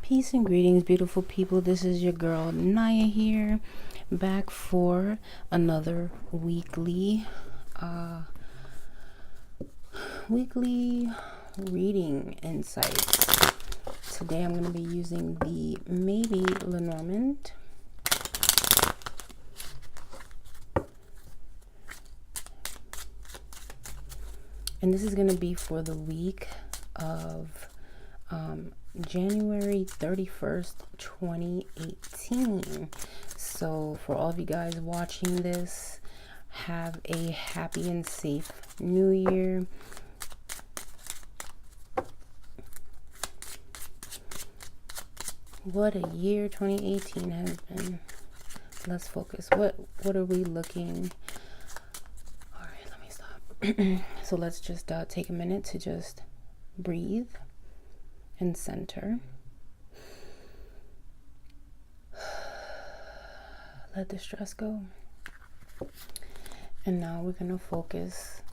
Peace and greetings, beautiful people. This is your girl Nya here, back for another weekly reading insights. Today I'm going to be using the maybe Lenormand. And this is going to be for the week of January 31st, 2018. So for all of you guys watching this, have a happy and safe new year. What a year 2018 has been. Let's focus. What are we looking? All right, let me stop. So let's just take a minute to just breathe and center. Let the stress go. And now we're going to focus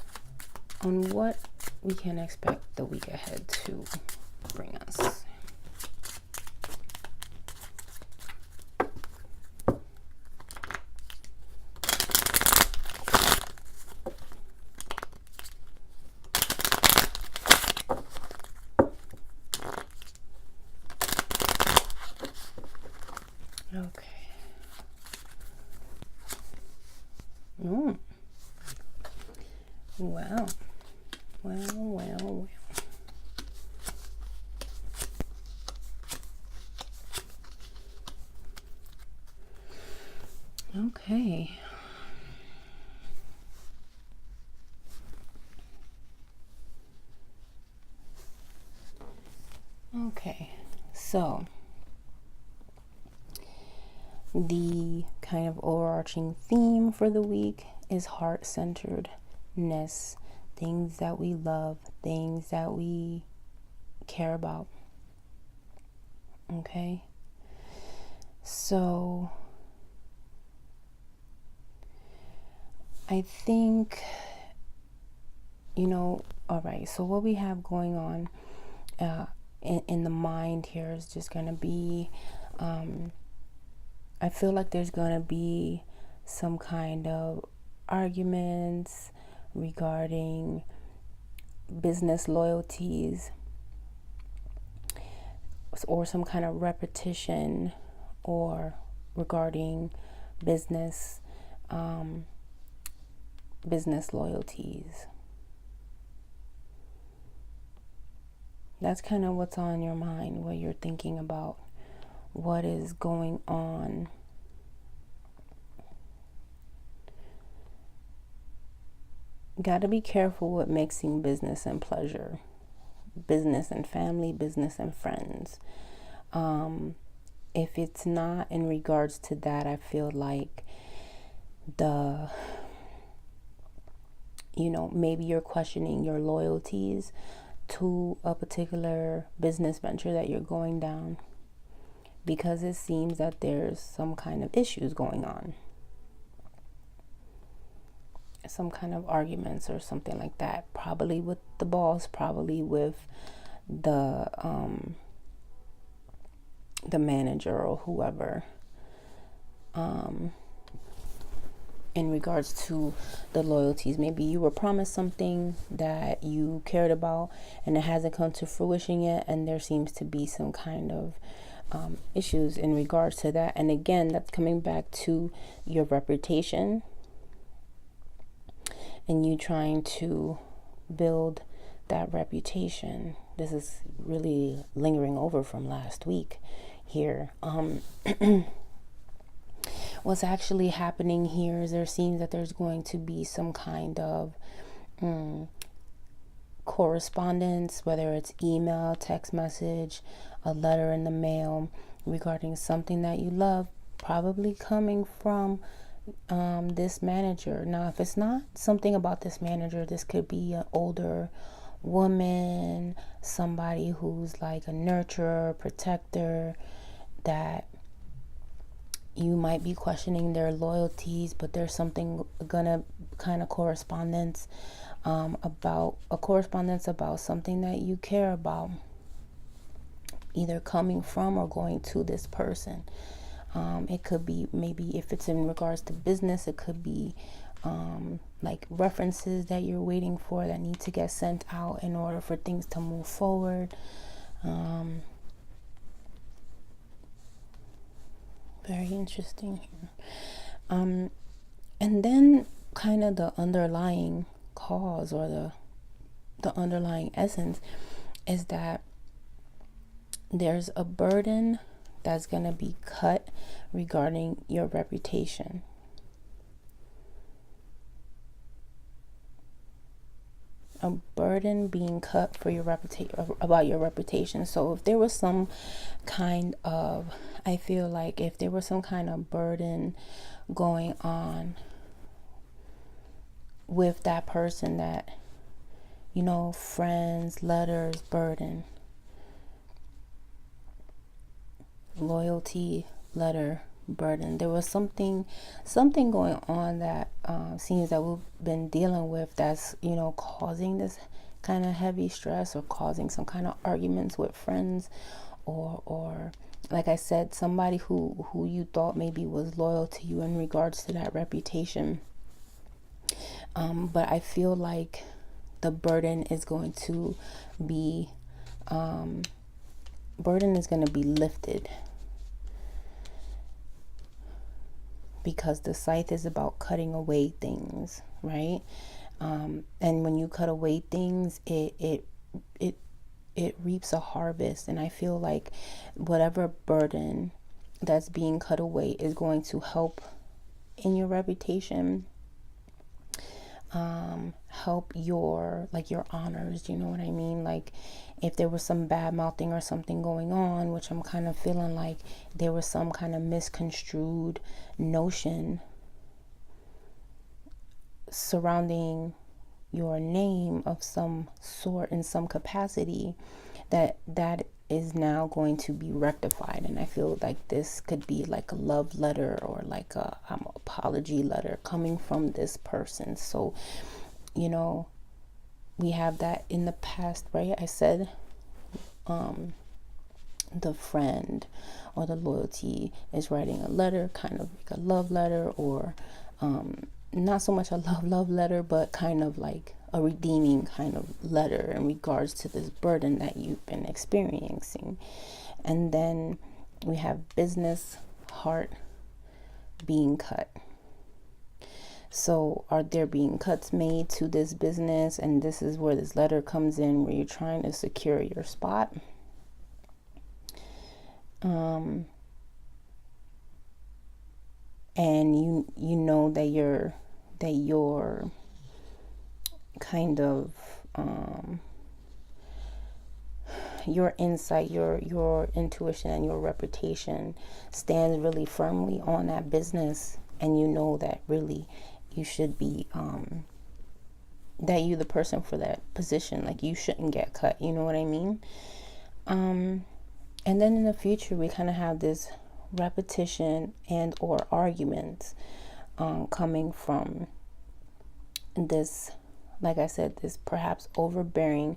on what we can expect the week ahead to bring us. Okay. Well. Okay. Okay. So the kind of overarching theme for the week is heart-centeredness, things that we love, things that we care about. Okay? So I think, all right, so what we have going on in the mind here is just going to be, I feel like there's going to be some kind of arguments regarding business loyalties or some kind of repetition or regarding business loyalties. That's kind of what's on your mind, what you're thinking about, what is going on. Got to be careful with mixing business and pleasure, business and family, business and friends. If it's not in regards to that, I feel like maybe you're questioning your loyalties to a particular business venture that you're going down because it seems that there's some kind of issues going on, some kind of arguments or something like that, probably with the boss, probably with the manager or whoever, in regards to the loyalties. Maybe you were promised something that you cared about and it hasn't come to fruition yet, and there seems to be some kind of issues in regards to that. And again, that's coming back to your reputation and you trying to build that reputation. This is really lingering over from last week here. What's actually happening here is there seems that there's going to be some kind of correspondence, whether it's email, text message, a letter in the mail regarding something that you love, probably coming from this manager. Now, if it's not something about this manager, this could be an older woman, somebody who's like a nurturer, protector, that you might be questioning their loyalties, but there's something gonna kind of correspondence about something that you care about. either coming from or going to this person. It could be, maybe if it's in regards to business, it could be like references that you're waiting for that need to get sent out in order for things to move forward. Very interesting here. And then kind of the underlying cause, or the underlying essence, is that there's a burden that's going to be cut regarding your reputation. A burden being cut for your reputation, about your reputation. So if there was some kind of, I feel like if there was some kind of burden going on with that person, that, you know, friends, letters, burden, loyalty, letter, burden. There was something going on that seems that we've been dealing with, that's, you know, causing this kind of heavy stress, or causing some kind of arguments with friends, or like I said, somebody who you thought maybe was loyal to you in regards to that reputation. But I feel like the burden is going to be lifted, because the scythe is about cutting away things, right? And when you cut away things, it reaps a harvest. And I feel like whatever burden that's being cut away is going to help in your reputation, help your honors, you know what I mean? Like if there was some bad mouthing or something going on, which I'm kind of feeling like there was some kind of misconstrued notion surrounding your name of some sort in some capacity, that is now going to be rectified. And I feel like this could be like a love letter, or like a apology letter coming from this person. So, you know, we have that in the past, right? I said the friend or the loyalty is writing a letter, kind of like a love letter, or not so much a love letter, but kind of like a redeeming kind of letter in regards to this burden that you've been experiencing. And then we have business, heart being cut. So are there being cuts made to this business? And this is where this letter comes in, where you're trying to secure your spot. And you know that you're kind of your insight, your intuition, and your reputation stands really firmly on that business, and you know that really you should be that you're the person for that position. Like you shouldn't get cut, you know what I mean? And then in the future, we kind of have this repetition and or arguments coming from this, like I said, this perhaps overbearing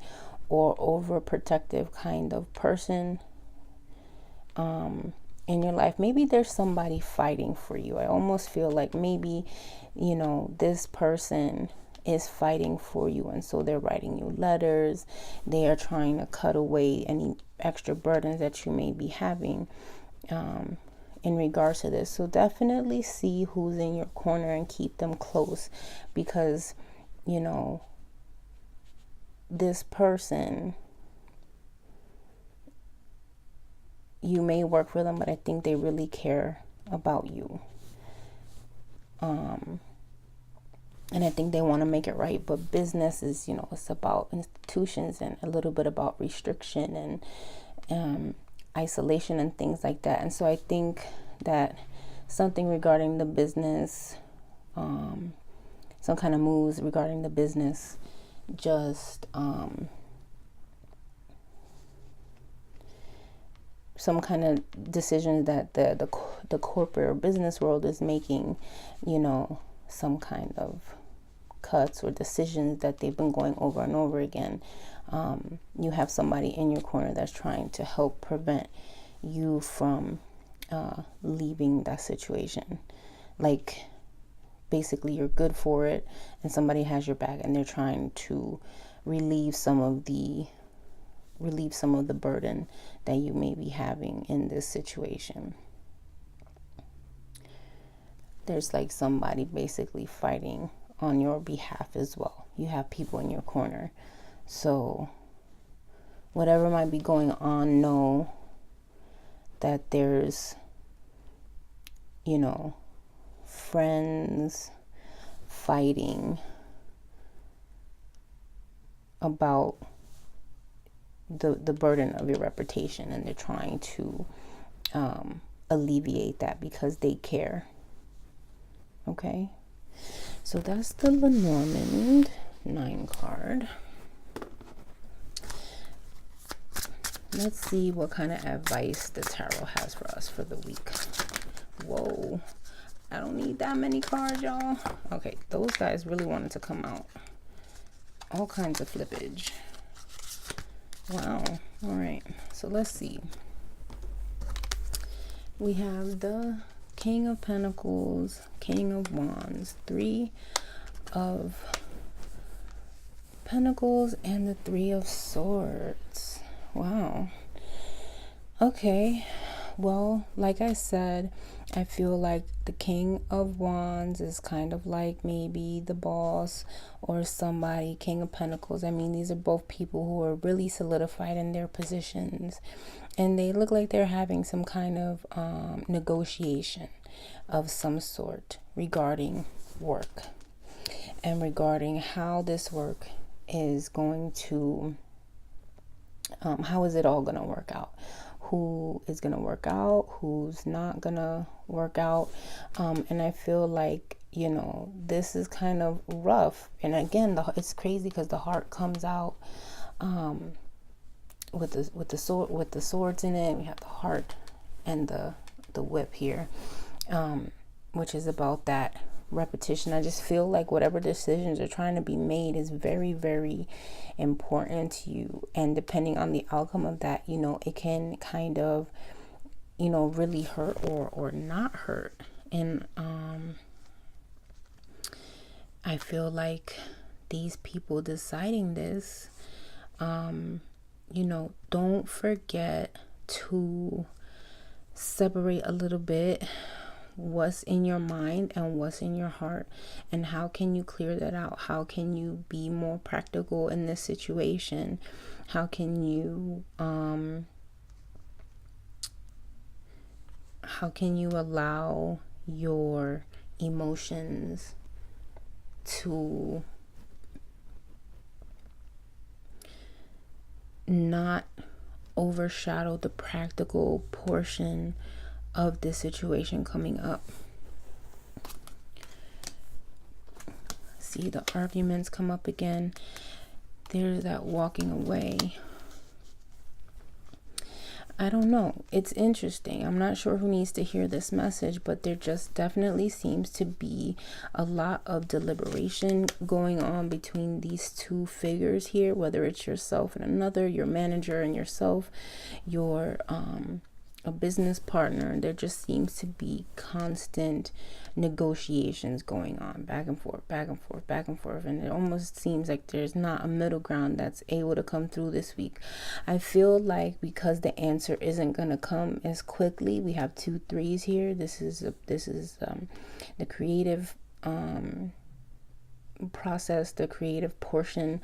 or overprotective kind of person in your life. Maybe there's somebody fighting for you. I almost feel like maybe, you know, this person is fighting for you, and so they're writing you letters. They are trying to cut away any extra burdens that you may be having in regards to this. So definitely see who's in your corner and keep them close, because, you know, this person, you may work for them, but I think they really care about you. And I think they want to make it right. But business is, you know, it's about institutions and a little bit about restriction and isolation and things like that. And so I think that something regarding the business, some kind of moves regarding the business, just some kind of decisions that the corporate or business world is making, you know, some kind of cuts or decisions that they've been going over and over again. You have somebody in your corner that's trying to help prevent you from leaving that situation. Like, basically you're good for it and somebody has your back, and they're trying to relieve some of the burden that you may be having in this situation. There's like somebody basically fighting on your behalf as well. You have people in your corner. So whatever might be going on, know that there's, friends fighting about the burden of your reputation, and they're trying to alleviate that because they care. Okay, so that's the Lenormand 9 card. Let's see what kind of advice the tarot has for us for the week. Whoa, I don't need that many cards, y'all. Okay, those guys really wanted to come out. All kinds of flippage. Wow. All right, so let's see. We have the King of Pentacles, King of Wands, 3 of Pentacles, and the 3 of Swords. Wow. Okay. Well, like I said, I feel like the King of Wands is kind of like maybe the boss or somebody. King of Pentacles, I mean, these are both people who are really solidified in their positions, and they look like they're having some kind of negotiation of some sort regarding work and regarding how this work is going to, how is it all going to work out? Who is going to work out? Who's not going to work out? And I feel like, this is kind of rough. And again, it's crazy because the heart comes out with the swords in it. We have the heart and the whip here, which is about that repetition. I just feel like whatever decisions are trying to be made is very, very important to you, and depending on the outcome of that, it can kind of really hurt or not hurt. And I feel like these people deciding this, don't forget to separate a little bit what's in your mind and what's in your heart, and how can you clear that out? How can you be more practical in this situation? How can you allow your emotions to not overshadow the practical portion of this situation coming up? See, the arguments come up again. There's that walking away. I don't know. It's interesting. I'm not sure who needs to hear this message, but there just definitely seems to be a lot of deliberation going on between these two figures here, whether it's yourself and another, your manager and yourself, your a business partner. There just seems to be constant negotiations going on, back and forth, back and forth, back and forth, and it almost seems like there's not a middle ground that's able to come through this week. I feel like because the answer isn't going to come as quickly, we have 2 3s here. This is the creative process, the creative portion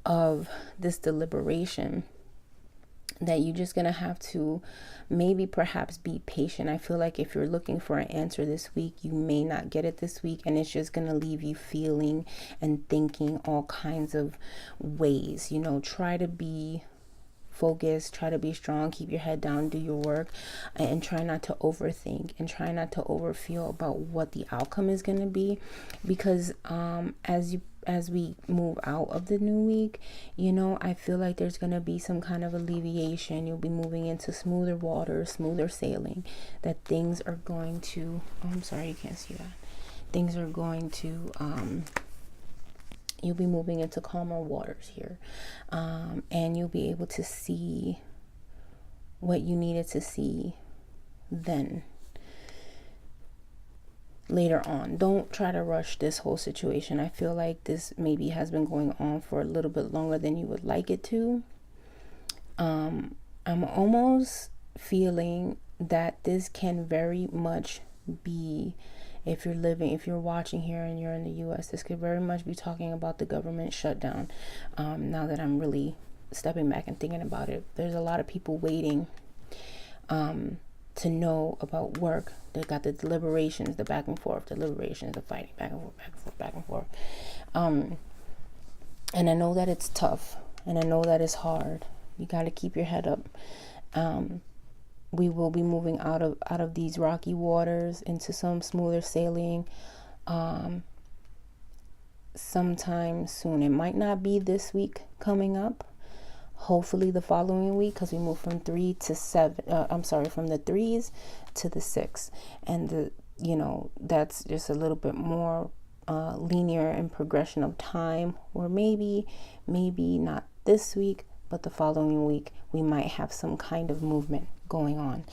of this deliberation, that you're just going to have to maybe perhaps be patient. I feel like if you're looking for an answer this week, you may not get it this week, and it's just going to leave you feeling and thinking all kinds of ways. Try to be focused, try to be strong, keep your head down, do your work, and try not to overthink and try not to overfeel about what the outcome is going to be, because as we move out of the new week, I feel like there's going to be some kind of alleviation. You'll be moving into smoother water, smoother sailing, that things are going to, oh, I'm sorry, you can't see that. Things are going to You'll be moving into calmer waters here, and you'll be able to see what you needed to see then, later on. Don't try to rush this whole situation. I feel like this maybe has been going on for a little bit longer than you would like it to. I'm almost feeling that this can very much be, if you're watching here and you're in the US, this could very much be talking about the government shutdown. Now that I'm really stepping back and thinking about it, there's a lot of people waiting to know about work. They got the deliberations, the back and forth, deliberations, the fighting, back and forth, back and forth, back and forth. And I know that it's tough, and I know that it's hard. You got to keep your head up. We will be moving out of these rocky waters into some smoother sailing sometime soon. It might not be this week coming up. Hopefully the following week, because we move from 3 to 7. From the 3s to the 6, and that's just a little bit more linear in progression of time. Or maybe not this week, but the following week we might have some kind of movement going on.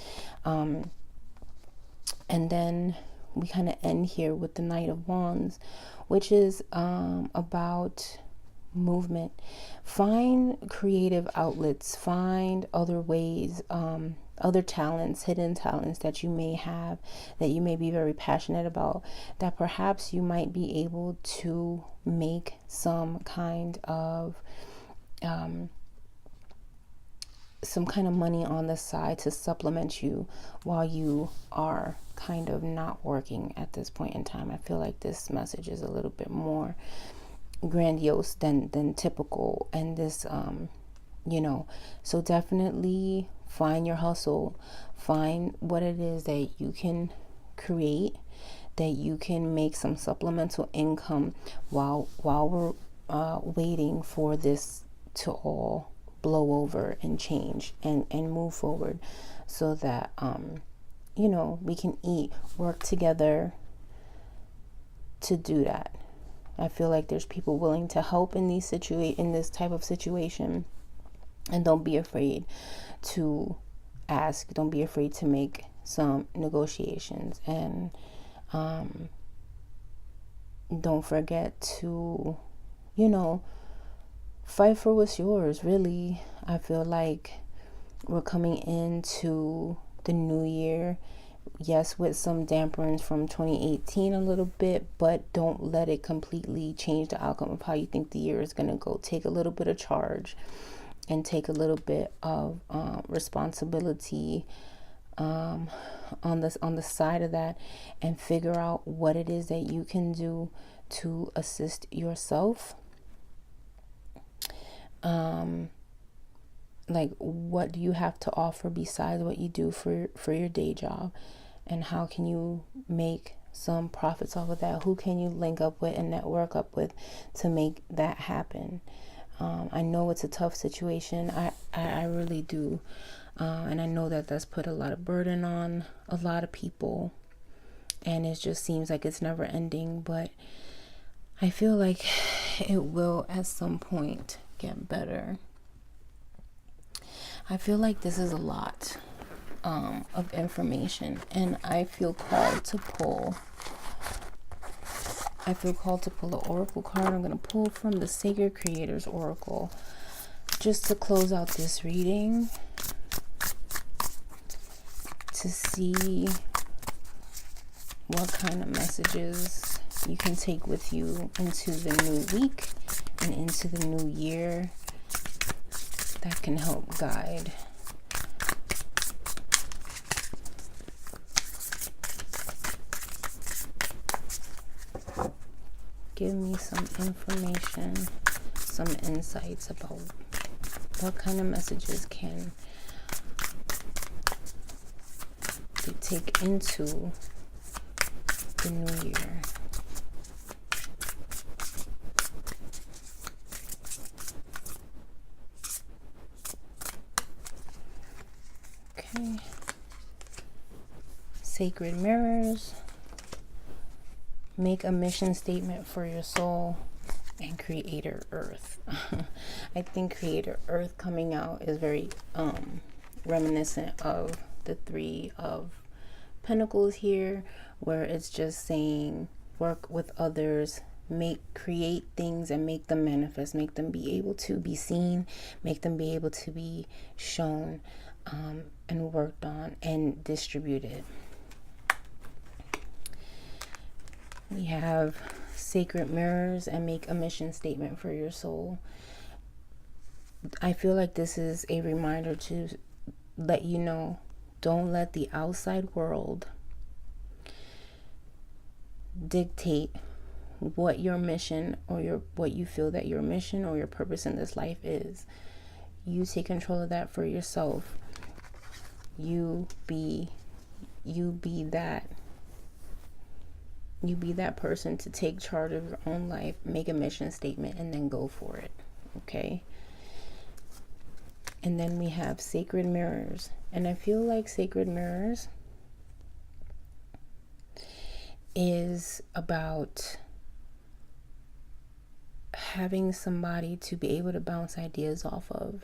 And then we kind of end here with the Knight of Wands, which is about movement. Find creative outlets, find other ways, other talents, hidden talents that you may have, that you may be very passionate about, that perhaps you might be able to make some kind of money on the side to supplement you while you are kind of not working at this point in time. I feel like this message is a little bit more grandiose than typical, and this so definitely find your hustle, find what it is that you can create, that you can make some supplemental income while we're waiting for this to all blow over and change and move forward, so that we can work together to do that. I feel like there's people willing to help in this type of situation, and don't be afraid to ask. Don't be afraid to make some negotiations, and don't forget to, fight for what's yours. Really, I feel like we're coming into the new year, yes, with some damperings from 2018 a little bit, but don't let it completely change the outcome of how you think the year is going to go. Take a little bit of charge and take a little bit of responsibility on the side of that, and figure out what it is that you can do to assist yourself. Like, what do you have to offer besides what you do for your day job, and how can you make some profits off of that? Who can you link up with and network up with to make that happen? I know it's a tough situation. I really do. And I know that that's put a lot of burden on a lot of people, and it just seems like it's never ending, but I feel like it will at some point get better. I feel like this is a lot of information, and I feel called to pull an oracle card. I'm going to pull from the Sacred Creators Oracle just to close out this reading, to see what kind of messages you can take with you into the new week and into the new year that can help guide. Give me some information, some insights about what kind of messages can they take into the new year. Okay. Sacred Mirrors. Make a mission statement for your soul. and Creator Earth. I think Creator Earth coming out is very reminiscent of the Three of Pentacles here, where it's just saying work with others, create things and make them manifest, make them be able to be seen, make them be able to be shown, and worked on and distributed. We have sacred mirrors and make a mission statement for your soul. I feel like this is a reminder to let you know, don't let the outside world dictate what your mission or what you feel that your mission or your purpose in this life is. You take control of that for yourself. You be that person to take charge of your own life, make a mission statement, and then go for it. Okay? And then we have sacred mirrors. And I feel like sacred mirrors is about having somebody to be able to bounce ideas off of.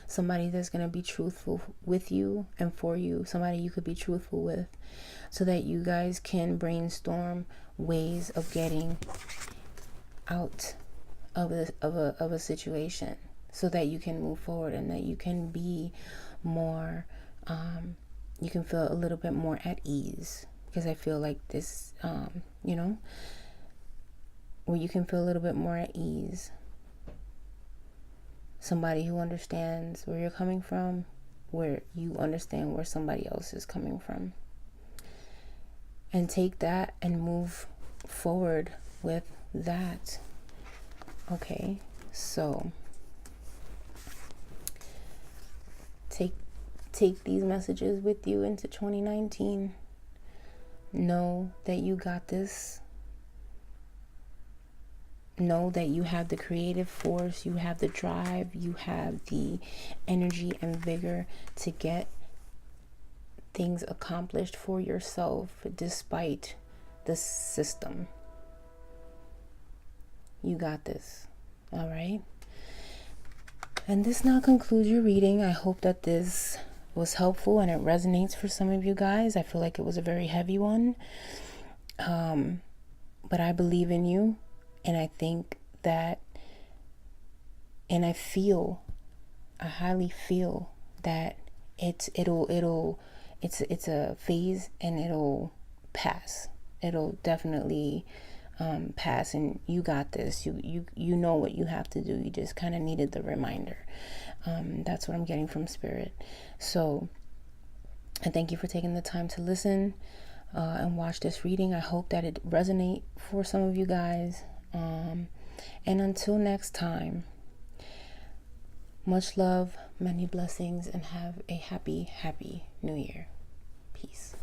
Somebody that's going to be truthful with you and for you. Somebody you could be truthful with, so that you guys can brainstorm ways of getting out of a situation, so that you can move forward and that you can be more, you can feel a little bit more at ease. Because I feel like this, where you can feel a little bit more at ease. Somebody who understands where you're coming from, where you understand where somebody else is coming from. And take that and move forward with that. Okay, so take these messages with you into 2019. Know that you got this. Know that you have the creative force, you have the drive, you have the energy and vigor to get things accomplished for yourself despite the system. You got this. All right. And this now concludes your reading. I hope that this was helpful and it resonates for some of you guys. I feel like it was a very heavy one. But I believe in you. And I think that, and I highly feel that it's a phase and it'll pass. It'll definitely pass, and you got this. You know what you have to do. You just kind of needed the reminder. That's what I'm getting from Spirit. So I thank you for taking the time to listen and watch this reading. I hope that it resonates for some of you guys. And until next time, much love, many blessings, and have a happy new year. Peace.